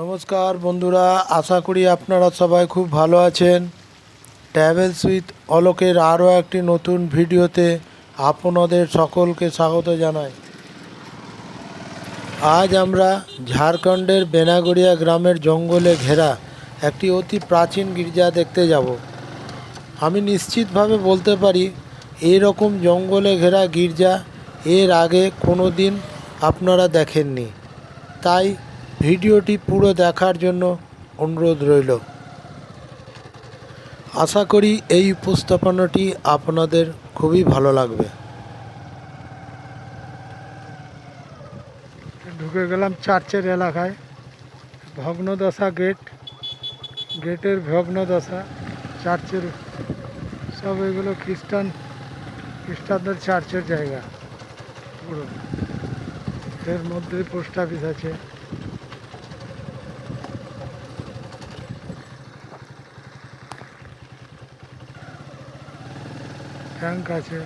নমস্কার বন্ধুরা, আশা করি আপনারা সবাই খুব ভালো আছেন। ট্রাভেলস উইথ অলোকের আরও একটি নতুন ভিডিওতে আপনাদের সকলকে স্বাগত জানাই। আজ আমরা ঝাড়খণ্ডের বেনাগড়িয়া গ্রামের জঙ্গলে ঘেরা একটি অতি প্রাচীন গির্জা দেখতে যাব। আমি নিশ্চিতভাবে বলতে পারি এই রকম জঙ্গলে ঘেরা গির্জা এর আগে কোনো দিন আপনারা দেখেননি। তাই ভিডিওটি পুরো দেখার জন্য অনুরোধ রইল। আশা করি এই উপস্থাপনাটি আপনাদের খুবই ভালো লাগবে। ঢুকে গেলাম চার্চের এলাকায়। ভগ্নদশা গেটের ভগ্নদশা, চার্চের সব এগুলো খ্রিস্টানদের চার্চের জায়গা পুরো। এর মধ্যে পোস্ট অফিস আছে। ব্যাংক আছে,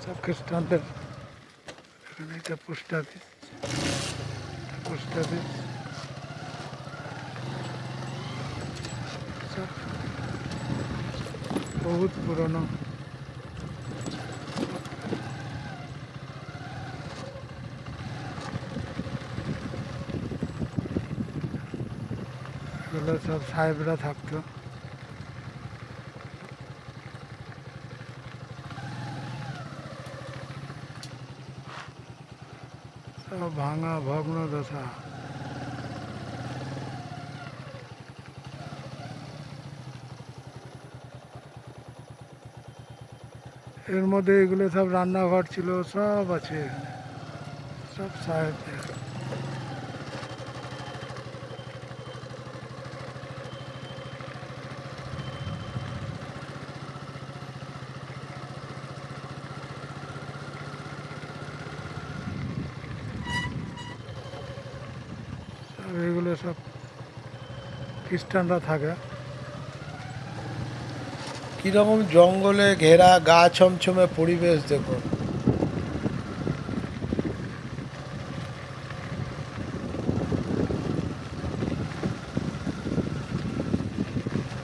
সব খ্রিস্টানদের। এখানে এটা পোস্ট অফিস। সব বহুত পুরনো। এগুলো সব সাহেবরা থাকতো। সব ভাঙা ভগ্ন দশা। এর মধ্যে এগুলো সব রান্নাঘর ছিল, সব আছে এখানে, সব সাহেবদের। সব এগুলো সব খ্রিস্টানরা থাকে। কীরকম জঙ্গলে ঘেরা গা ছমছমে পরিবেশ দেখুন।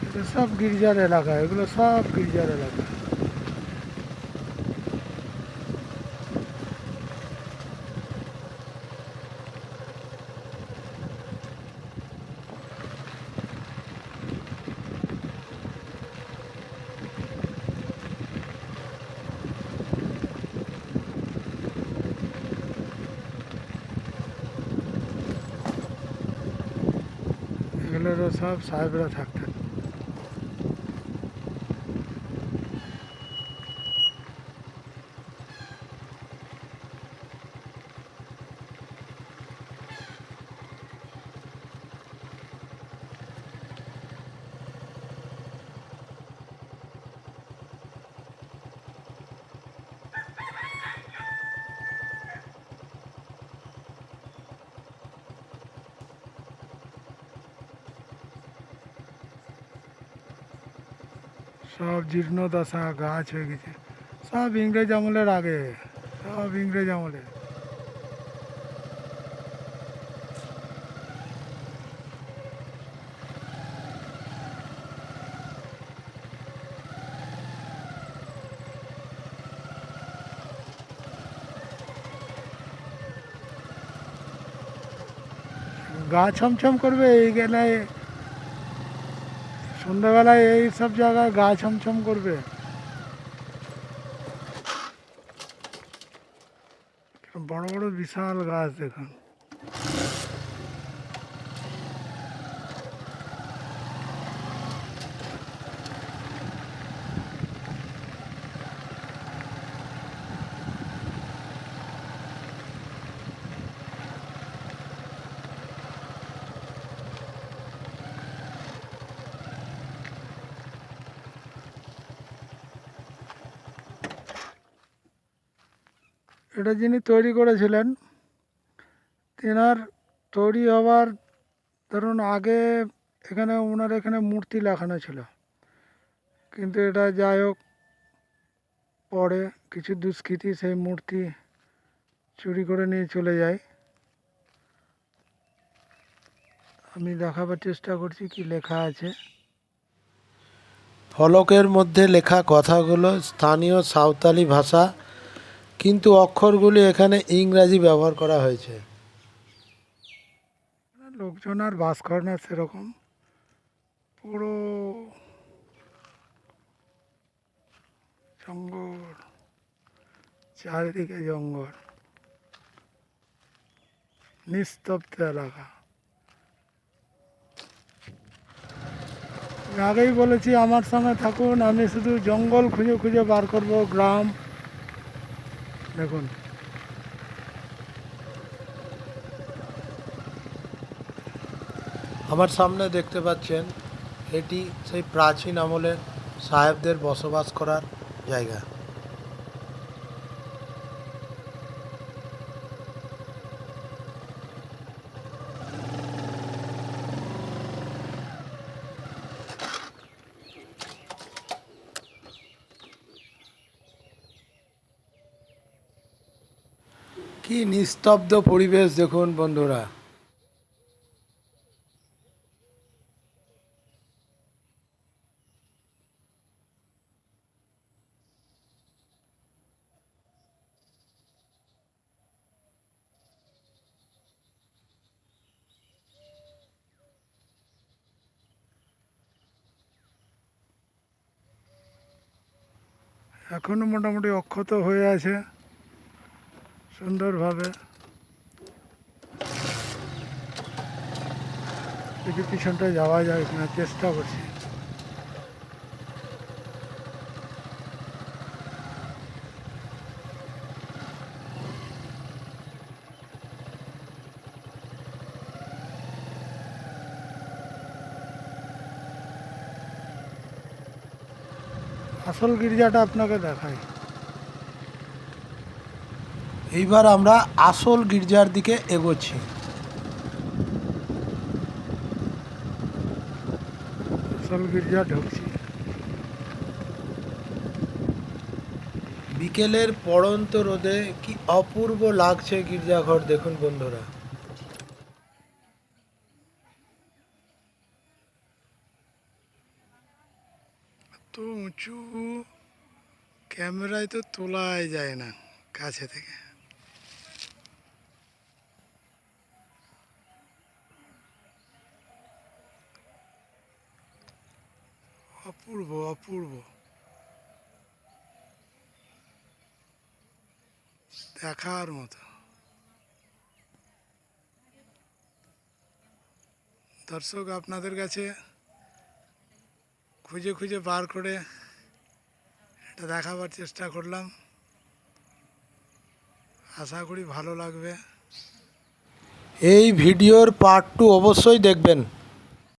এটা সব গির্জার এলাকা, এগুলো সব গির্জার এলাকা। এগুলোরও সব সাহেবরা থাকতেন। সব জীর্ণদশা, গাছ হয়ে গেছে। সব ইংরেজ আমলের আগে, সব ইংরেজ আমলে। গা ছমছম করবে এই গেলে, সন্ধ্যাবেলায় এই সব জায়গায় গা ছমছম করবে। বড় বড় বিশাল গাছ দেখুন। এটা যিনি তৈরি করেছিলেন, তেনার তৈরি হওয়ার ধরুন আগে ওনার এখানে মূর্তি লাগানো ছিল, কিন্তু এটা যাই হোক পরে কিছু দুষ্কৃতী সেই মূর্তি চুরি করে নিয়ে চলে যায়। আমি দেখাবার চেষ্টা করছি কি লেখা আছে। ফলকের মধ্যে লেখা কথাগুলো স্থানীয় সাঁওতালি ভাষা, কিন্তু অক্ষরগুলি এখানে ইংরাজি ব্যবহার করা হয়েছে। লোকজন আর বাস করে না সেরকম, পুরো জঙ্গল, চারিদিকে জঙ্গল, নিস্তব্ধ এলাকা। আমি আগেই বলেছি আমার সঙ্গে থাকুন, আমি শুধু জঙ্গল খুঁজে খুঁজে বার করব গ্রাম। দেখুন, আমার সামনে দেখতে পাচ্ছেন এটি সেই প্রাচীন আমলের সাহেবদের বসবাস করার জায়গা। কি নিস্তব্ধ পরিবেশ দেখুন বন্ধুরা। এখনো মোটামুটি অক্ষত হয়ে আছে সুন্দরভাবে। দেখি পিছনটা যাওয়া যায় কিনা, চেষ্টা করছি। আসল গির্জাটা আপনাকে দেখাই। এইবার আমরা আসল গির্জার দিকে এগোচ্ছি। আসল গির্জা ঢুকছি। বিকেলের পড়ন্ত রোদে কি অপূর্ব লাগছে গির্জাঘর দেখুন বন্ধুরা। তো উঁচু, ক্যামেরায় তো তোলাই যায় না কাছে থেকে। অপূর্ব অপূর্ব, দেখার মতো। দর্শক, আপনাদের কাছে খুঁজে খুঁজে বার করে এটা দেখাবার চেষ্টা করলাম। আশা করি ভালো লাগবে। এই ভিডিওর পার্ট 2 অবশ্যই দেখবেন।